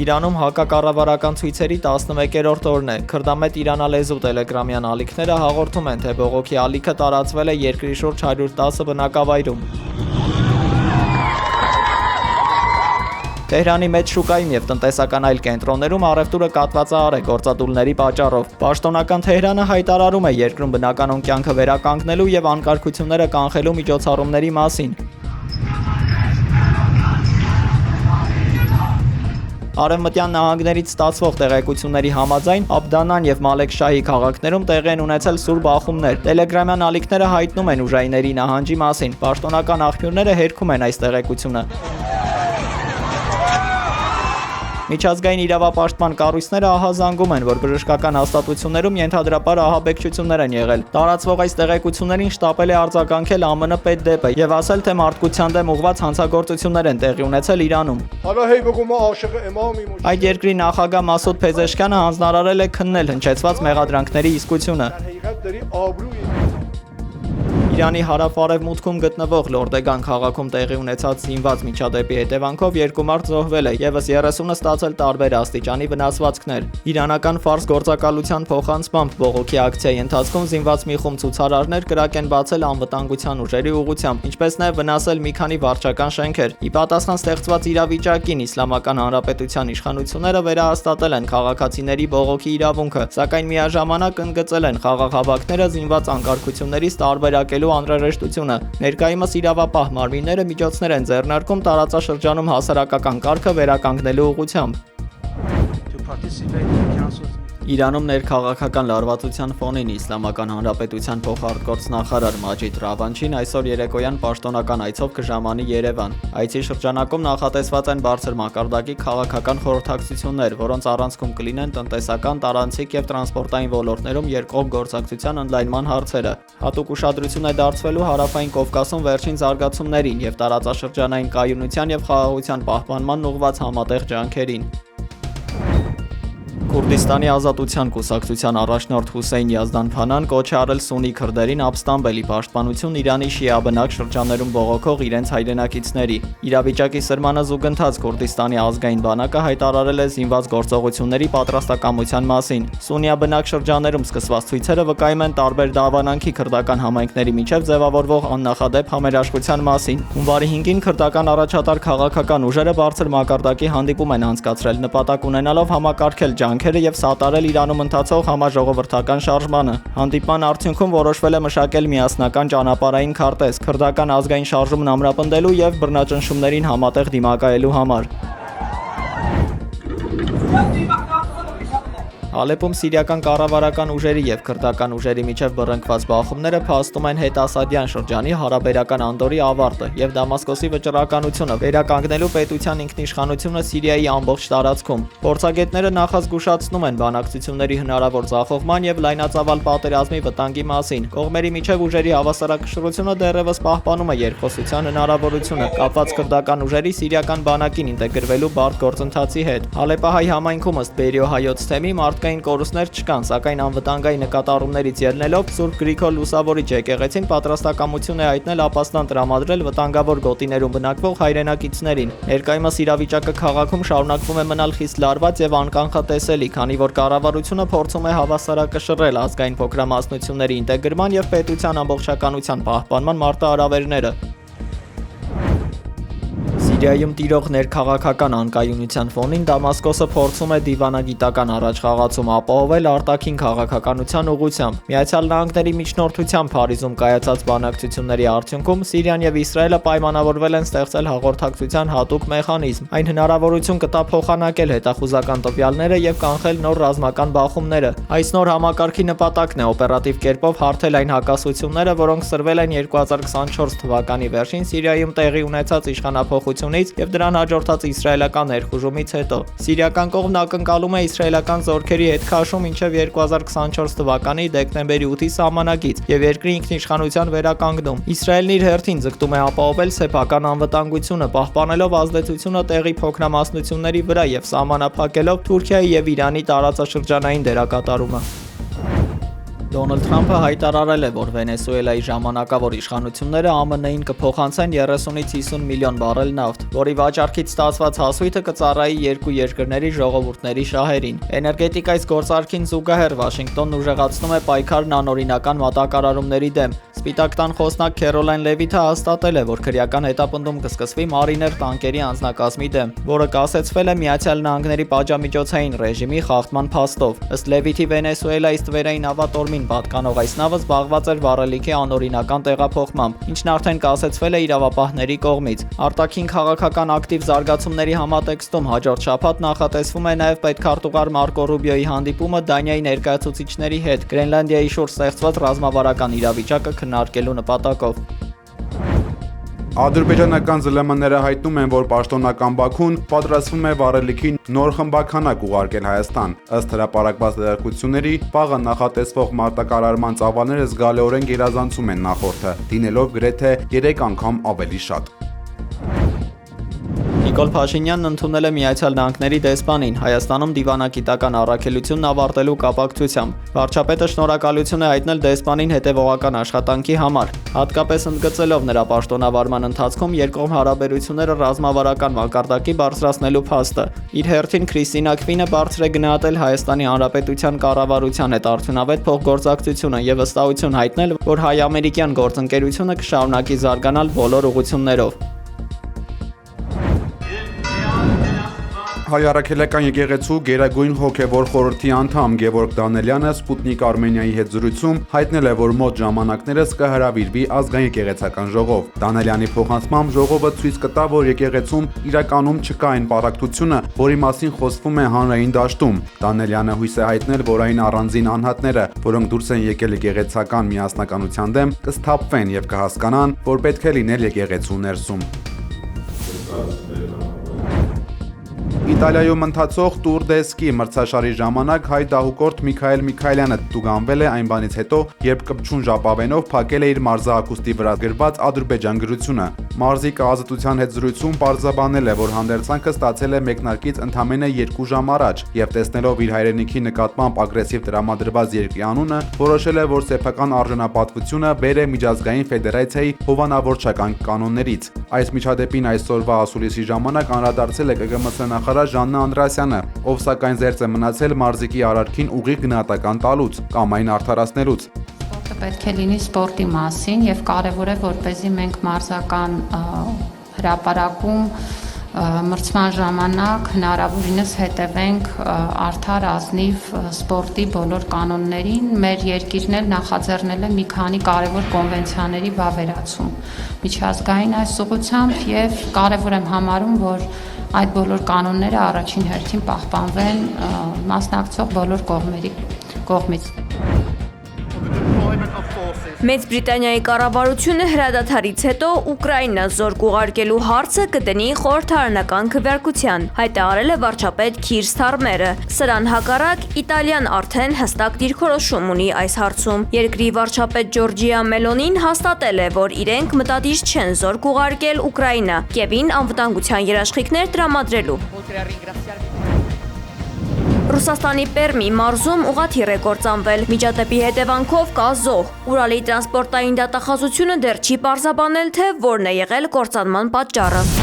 Իրանում հակակառավարական ցույցերի 11-րդ օրն է։ Քրդամետ իրանալեզու տելեգրամյան ալիքները հաղորդում են, թե բողոքի ալիքը տարածվել է երկրի շուրջ 110 բնակավայրում։ Թեհրանի մեծ շուկայում եւ տնտեսական այլ կենտրոններում առևտուրը կատվածահար է գործադուլների պատճառով։ Պաշտոնական Թեհրանը հայտարարում է երկրում բնականոն կյանքը վերականգնելու եւ անկարգությունները կանխելու միջոցառումների մասին։ Արևմտյան նահանգներից ստացվող տեղեկությունների համաձայն Աբդանան եւ Մալեքշահի քաղաքներում տեղի են ունեցել սուր բախումներ։ Տելեգրամյան ալիքները հայտնում են ուժայիների նահանջի մասին։ Պաշտոնական աղբյուրները հերքում են այս տեղեկությունը։ Միջազգային իրավապաշտպան կառույցները ահազանգում են, որ բժշկական հաստատություններում ենթադրաբար ահաբեկչություններ են եղել։ Տարածվող այս տեղեկություններին շտապել է արձագանքել ԱՄՆ պետդեպը եւ ասել, թե մարդկության դեմ ուղղված հանցագործություններ են տեղի ունեցել Իրանում։ Այդ երկրի նախագահ Մասուդ Փեզեշքյանը հանձնարարել է քննել հնչեցված մեղադրանքների իսկությունը։ Իրանի հարավ-արևմուտքում գտնվող Լորդեգան քաղաքում տեղի ունեցած զինված միջադեպի հետևանքով երկու մարդ զոհվել է, եւս 30-ը ստացել տարբեր աստիճանի վնասվածքներ։ Իրանական ֆարս գործակալության փոխանցմամբ բողոքի ակցիայի ընթացքում զինված մի խումբ ցուցարարներ կրակ են բացել անվտանգության ուժերի ուղղությամբ, ինչպես նաեւ վնասել մի քանի վարչական շենքեր։ Ի պատասխան ստեղծված իրավիճակին Իսլամական Հանրապետության իշխանությունները վերահաստատել են քաղաքացիների բողոքի իրավունքը, սակայն միաժամանակ ընդգծել են խաղաղ հավաքները զինված անկարգություններից տարբերակելու անհրաժեշտությունը։ Ներկայումս իրավապահ մարմինները միջոցներ են ձեռնարկում տարածաշրջանում հասարակական կարգը վերականգնելու ուղղությամբ։ Իրանում ներքաղաքական լարվածության ֆոնին Իսլամական Հանրապետության փոխարտգործնախարար Մաջիդ Ռավանչին այսօր երեկոյան պաշտոնական այցով կժամանի Երևան։ Այցի շրջանակում նախատեսված են բարձր մակարդակի քաղաքական խորհրդակցություններ, որոնց առանցքում կլինեն տնտեսական, տարանցիկ եւ տրանսպորտային ոլորտներում երկկողմ գործակցության ընդլայնման հարցերը։ Հատուկ ուշադրություն է դարձվելու Հարավային Կովկասում վերջին զարգացումներին եւ տարածաշրջանային կայունության եւ խաղաղության պահպանման ուղղված համատեղ ջանքերին։ Քուրդիստանի ազատության կուսակցության առաջնորդ Հուսեյն Յազդան-Փանան կոչ է արել սուննի քրդերին ապստամբելի պաշտպանություն Իրանի շիաբնակ շրջաններում բողոքող իրենց հայրենակիցների։ Իրավիճակի սրմանը զուգընթաց Քուրդիստանի ազգային բանակը հայտարարել է զինված գործողությունների պատրաստակամության մասին։ Սուննիաբնակ շրջաններում սկսված ցույցերը վկայում են տարբեր դավանանքի քրդական համայնքների միջև ձևավորվող աննախադեպ համերաշխության մասին։ Հունվարի 5-ին քրդական առաջատար քաղաքական ուժերը բարձր մակարդակի հանդիպում են անցկացրել, նպատակ ունենալով համակարգել եւ սատարել Իրանում ընթացող համաժողովրդական շարժմանը։ Հանդիպման արդյունքում որոշվել է մշակել միասնական ճանապարհային քարտեզ քրդական ազգային շարժումն ամրապնդելու եւ բռնաճնշումներին համատեղ դիմակայելու համար։ Ալեպում սիրիական կառավարական ուժերի եւ քրդական ուժերի միջև բռնկված բախումները փաստում են հետասադյան շրջանի հարաբերական անդորի ավարտը եւ Դամասկոսի վճռականությունը վերականգնելու պետության ինքնիշխանությունը Սիրիայի ամբողջ տարածքում։ Փորձագետները նախազգուշացնում են բանակցությունների հնարավոր ձախողման եւ լայնածավալ պատերազմի վտանգի մասին։ Կողմերի միջև ուժերի հավասարակշռությունը դեռևս պահպանում է երկխոսության հնարավորությունը կապված քրդական ուժերի սիրիական բանակին ինտեգրվելու բարդ գործընթացի հետ։ Ալեպահայ համայնքում ըստ Բերիո հայոց թեմի մարդկային կորուստներ չկան, սակայն անվտանգային նկատառումներից ելնելով Սուրբ Գրիգոր Լուսավորիչ եկեղեցին պատրաստակամություն է հայտնել ապաստան տրամադրել վտանգավոր գոտիներում բնակվող հայրենակիցներին։ Ներկայումս իրավիճակը քաղաքում շարունակվում է մնալ խիստ լարված եւ անկանխատեսելի, քանի որ կառավարությունը փորձում է հավասարակշռել ազգային փոքրամասնությունների ինտեգրման եւ պետության ամբողջականության պահպանման մարտահրավերները։ Սիրիայում տիրող ներքաղաքական անկայունության ֆոնին Դամասկոսը փորձում է դիվանագիտական առաջխաղացում ապահովել արտաքին քաղաքականության ուղղությամբ։ Միացյալ Նահանգների միջնորդությամբ Փարիզում կայացած բանակցությունների արդյունքում Սիրիան եւ Իսրայելը պայմանավորվել են ստեղծել հաղորդակցության հատուկ մեխանիզմ։ Այն հնարավորություն կտա փոխանակել հետախուզական տվյալները եւ կանխել նոր ռազմական բախումները։ Այս նոր համակարգի նպատակն է օպերատիվ կերպով հարթել այն հակասությունները, որոնք սրվել են 2024 թվականի վերջին Սիրիայում տեղի ունեցած իշխանափոխությունից եւ դրան հաջորդած իսրայելական ներխուժումից հետո։ Սիրիական կողմն ակնկալում է իսրայելական զորքերի հետ քաշում մինչև 2024 թվականի դեկտեմբերի 8-ի սահմանակից եւ երկրի ինքնիշխանության վերականգնում։ Իսրայելն իր հերթին ձգտում է ապահովել սեփական անվտանգությունը, պահպանելով ազդեցությունը տեղի փոքրամասնությունների վրա եւ սահմանափակելով Թուրքիայի եւ Իրանի տարածաշրջանային դերակատարումը։ Դոնալդ Թրամփը հայտարարել է, որ Վենեսուելայի ժամանակավոր իշխանությունները ԱՄՆ-ին կփոխանցեն 30-ից 50 միլիոն բարել նավթ, որի վաճառքից ստացված հասույթը կծառայի երկու երկրների ժողովուրդների շահերին։ Էներգետիկայից գործարքին զուգահեռ Վաշինգտոնն ուժեղացնում է պայքարն անօրինական մատակարարումների դեմ։ Սպիտակ տան խոսնակ Քերոլայն Լևիթը հաստատել է, որ քրեական հետապնդում կսկսվի Մարիներ տանկերի անձնակազմի դեմ, որը կասեցվել է Միացյալ Նահանգների պատժամիջոցային ռեժիմի խախտման փաստով։ Ըստ Լևիթի Վենեսուելայի ստվերային ավատորմին պատկանող այս նավը զբաղված էր վառելիքի անօրինական տեղափոխմամբ, ինչն արդեն կասեցվել է իրավապահների կողմից։ Արտաքին քաղաքական ակտիվ զարգացումների համատեքստում հաջորդ շաբաթ նախատեսվում է նաև պետքարտուղար Մարկո Ռուբիոյի հանդիպումը Դանիայի ներկայացուցիչների հետ Գրենլանդիայի շուրջ ստեղծված ռազմավարական իրավիճակը քննարկելու նպատակով։ Ադրբեջանական ԶԼՄ-ները հայտնում են, որ պաշտոնական Բաքուն պատրաստվում է վառելիքի նոր խմբաքանակ ուղարկել Հայաստան։ Ըստ հրապարակված տեղեկությունների, վաղը նախատեսվող մարտակարարման ծավալները զգալիորեն գերազանցում են նախորդը, դինելով գրեթե 3 անգամ ավելի շատ։ Նիկոլ Փաշինյանն ընդունել է Միացյալ Նահանգների դեսպանին Հայաստանում դիվանագիտական առաքելությունն ավարտելու կապակցությամբ։ Վարչապետը շնորհակալություն է հայտնել դեսպանին հետևողական աշխատանքի համար, հատկապես ընդգծելով նրա պաշտոնավարման ընթացքում երկկողմ հարաբերությունները ռազմավարական մակարդակի բարձրացնելու փաստը։ Իր հերթին Քրիստինա Քվինը բարձր է գնահատել Հայաստանի Հանրապետության կառավարության հետ արդյունավետ փոխգործակցությունը եւ վստահություն հայտնել, որ հայ-ամերիկյան գործընկերությունը կշարունակի զարգանալ բոլոր ուղղություններով։ Հայ առաքելական եկեղեցու գերագույն հոգևոր խորհրդի անդամ Գևորգ Դանելյանը Սպուտնիկ Արմենիայի հետ զրույցում հայտնել է, որ մոտ ժամանակներս կհրավիրվի ազգային եկեղեցական ժողով։ Դանելյանի փոխանցմամբ ժողովը ցույց կտա, որ եկեղեցում իրականում չկա այն պարակտությունը, որի մասին խոսվում է հանրային դաշտում։ Դանելյանը հույս է հայտնել, որ այն առանձին անհատները, որոնք դուրս են եկել եկեղեցական միասնականության դեմ, կսթափվեն եւ կհասկանան, որ պետք է լինել եկեղեցու ներսում։ Իտալիայում ընթացող Տուր դե Սկի մրցաշարի ժամանակ հայ դահուկորդ Միքայել Միքայելյանը տուգանվել է այն բանից հետո, երբ կպչուն ժապավենով փակել է իր մարզահագուստի վրա գրված Ադրբեջան գրությունը։ Մարզիկը ազատության հետ զրույցում պարզաբանել է, որ հանդերձանքը ստացել է մեկնարկից ընդամենը 2 ժամ առաջ եւ տեսնելով իր հայրենիքի նկատմամբ ագրեսիվ տրամադրված երկրի անունը, որոշել է, որ սեփական արժանապատվությունը բեր է միջազգային ֆեդերացիայի հովանավորչական կանոններից։ Այս միջադեպին այսօրվա ասուլիսի ժամանակ անդրադարձել է ԿԳՄՍ նախարար Ժաննա Անդրեասյանը, ով սակայն զերծ է մնացել մարզիկի արարքին ուղիղ գնահատական տալուց կամ այն արդարացնելուց։ Սպորտը պետք է լինի սպորտի մասին եւ կարեւոր է, որպեսզի մենք մարզական հրապարակում մրցման ժամանակ հնարավորինս հետևենք արդար ազնիվ սպորտի բոլոր կանոններին։ Մեր երկիրն էլ նախաձեռնել է մի քանի կարևոր կոնվենցիաների վավերացում միջազգային այս ուղղությամբ եւ կարեւոր եմ համարում, որ այդ բոլոր կանոնները առաջին հերթին պահպանվեն մասնակցող բոլոր կողմերի կողմից։ Մեծ Բրիտանիայի կառավարությունը հրադադարից հետո Ուկրաինա զորք ուղարկելու հարցը կդնի խորհրդարանական քվեարկության, հայտարարել է վարչապետ Քիր Սթարմերը։ Սրան հակառակ Իտալիան արդեն հստակ դիրքորոշում ունի այս հարցում։ Երկրի վարչապետ Ջորջիա Մելոնին հաստատել է, որ իրենք մտադիր չեն զորք ուղարկել Ուկրաինա, Կիևին անվտանգության երաշխիքներ տրամադրելու։ Ռուսաստանի Պերմի մարզում ուղղաթիռ է կործանվել։ Միջադեպի հետևանքով կա զոհ։ Ուրալի տրանսպորտային դատախազությունը դեռ չի պարզաբանել, թե որն է եղել կործանման պատճառը։